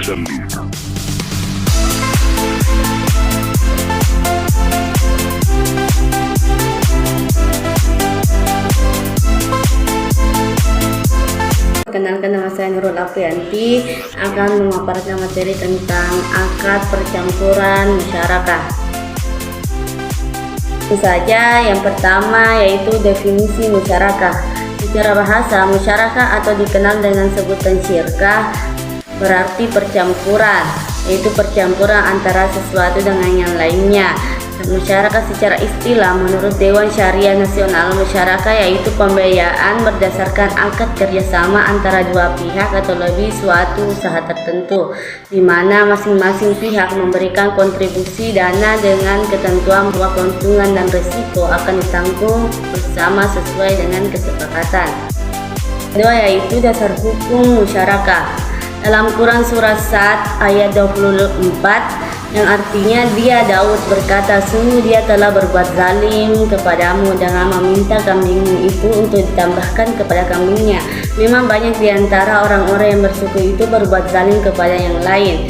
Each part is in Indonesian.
Luxembourg. Perkenalkan, nama saya Nurul Aprianti, akan memaparkan materi tentang akad percampuran musyarakah. Tentu saja, yang pertama yaitu definisi musyarakah. Secara bahasa, musyarakah atau dikenal dengan sebutan syirkah berarti percampuran, yaitu percampuran antara sesuatu dengan yang lainnya. Musyarakah secara istilah menurut Dewan Syariah Nasional, musyarakah yaitu pembiayaan berdasarkan akad kerjasama antara dua pihak atau lebih suatu usaha tertentu, di mana masing-masing pihak memberikan kontribusi dana dengan ketentuan bahwa keuntungan dan risiko akan ditanggung bersama sesuai dengan kesepakatan. Kedua yaitu dasar hukum musyarakah. Dalam Quran surah Sad ayat 24, yang artinya dia Daud berkata, sungguh dia telah berbuat zalim kepadamu dengan meminta kambingmu itu untuk ditambahkan kepada kambingnya. Memang banyak di antara orang-orang yang bersuku itu berbuat zalim kepada yang lain,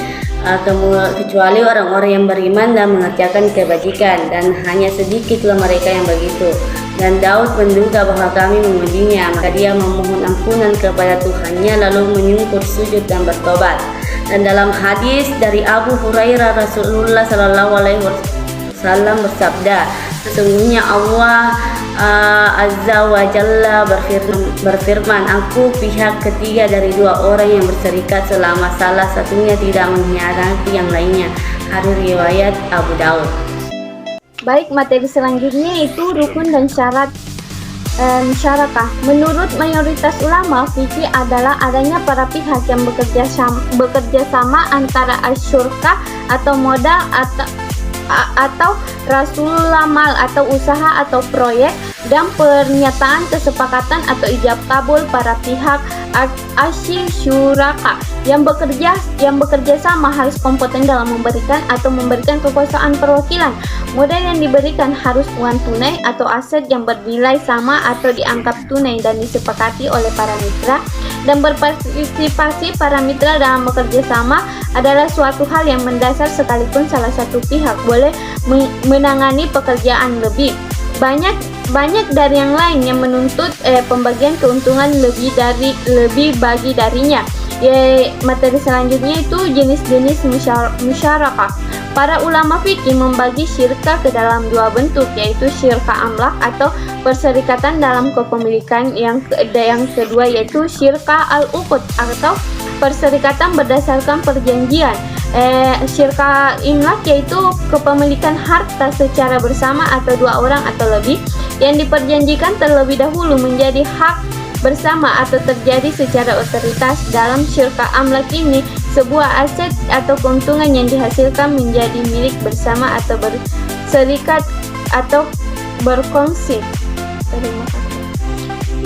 kecuali orang-orang yang beriman dan mengerjakan kebajikan, dan hanya sedikitlah mereka yang begitu. Dan Daud menduga bahwa kami mengujinya, maka dia memohon ampunan kepada Tuhannya lalu menyungkur sujud dan bertobat. Dan dalam hadis dari Abu Hurairah, Rasulullah SAW bersabda, sesungguhnya Allah Azza wa Jalla berfirman, aku pihak ketiga dari dua orang yang berserikat selama salah satunya tidak mengkhianati yang lainnya. Hadis riwayat Abu Daud. Baik, materi selanjutnya itu rukun dan syarat musyarakah. Menurut mayoritas ulama fikih adalah adanya para pihak yang bekerja sama antara asyurkah atau modal atau rasulullah mal atau usaha atau proyek, dan pernyataan kesepakatan atau ijab kabul para pihak asyuraka yang bekerja sama harus kompeten dalam memberikan kekuasaan perwakilan. Modal yang diberikan harus uang tunai atau aset yang bernilai sama atau dianggap tunai dan disepakati oleh para mitra, dan berpartisipasi para mitra dalam bekerja sama adalah suatu hal yang mendasar sekalipun salah satu pihak boleh menangani pekerjaan lebih banyak dari yang lain yang menuntut pembagian keuntungan lebih bagi darinya. Materi selanjutnya itu jenis-jenis musyarakah. Para ulama fikih membagi syirkah ke dalam dua bentuk, yaitu syirkah amlak atau perserikatan dalam kepemilikan. Yang kedua yaitu syirkah al-uqud atau perserikatan berdasarkan perjanjian. Syirkah imlak yaitu kepemilikan harta secara bersama atau dua orang atau lebih yang diperjanjikan terlebih dahulu menjadi hak bersama atau terjadi secara otoritas. Dalam syirkah amlak ini, sebuah aset atau keuntungan yang dihasilkan menjadi milik bersama atau berserikat atau berkongsi. Terima kasih.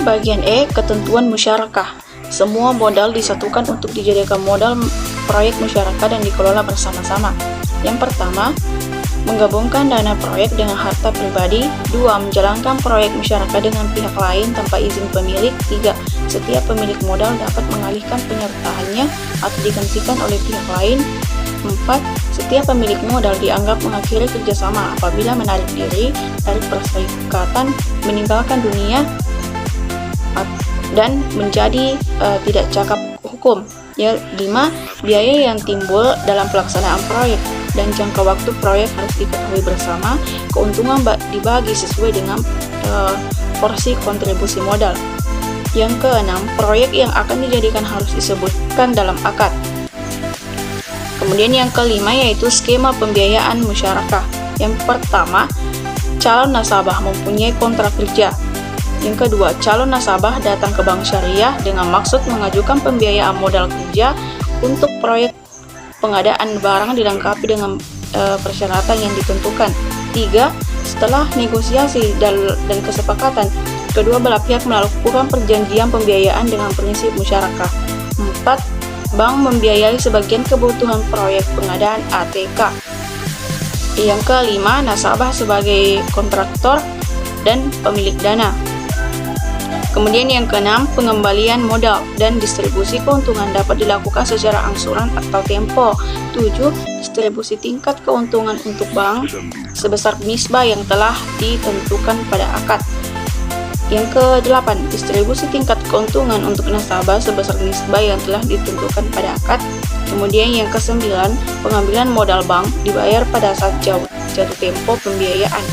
Bagian E, ketentuan musyarakah. Semua modal disatukan untuk dijadikan modal proyek musyarakah dan dikelola bersama-sama. Yang pertama, menggabungkan dana proyek dengan harta pribadi. 2. Menjalankan proyek musyarakah dengan pihak lain tanpa izin pemilik. 3. Setiap pemilik modal dapat mengalihkan penyertaannya atau digantikan oleh pihak lain. 4. Setiap pemilik modal dianggap mengakhiri kerjasama apabila menarik diri dari perserikatan, meninggalkan dunia, dan menjadi tidak cakap hukum. 5. Biaya yang timbul dalam pelaksanaan proyek dan jangka waktu proyek harus diketahui bersama. Keuntungan dibagi sesuai dengan porsi kontribusi modal. Yang keenam, proyek yang akan dijadikan harus disebutkan dalam akad. Kemudian yang kelima yaitu skema pembiayaan musyarakah. Yang pertama, calon nasabah mempunyai kontrak kerja. Yang kedua, calon nasabah datang ke bank syariah dengan maksud mengajukan pembiayaan modal kerja untuk proyek pengadaan barang dilengkapi dengan persyaratan yang ditentukan. 3. Setelah negosiasi dan kesepakatan, kedua belah pihak melakukan perjanjian pembiayaan dengan prinsip musyarakah. 4. Bank membiayai sebagian kebutuhan proyek pengadaan ATK. Yang kelima, nasabah sebagai kontraktor dan pemilik dana. Kemudian yang keenam, pengembalian modal dan distribusi keuntungan dapat dilakukan secara angsuran atau tempo. 7. Distribusi tingkat keuntungan untuk bank sebesar nisbah yang telah ditentukan pada akad. Yang ke-8, distribusi tingkat keuntungan untuk nasabah sebesar nisbah yang telah ditentukan pada akad. Kemudian yang ke-9, pengambilan modal bank dibayar pada saat jatuh tempo pembiayaan.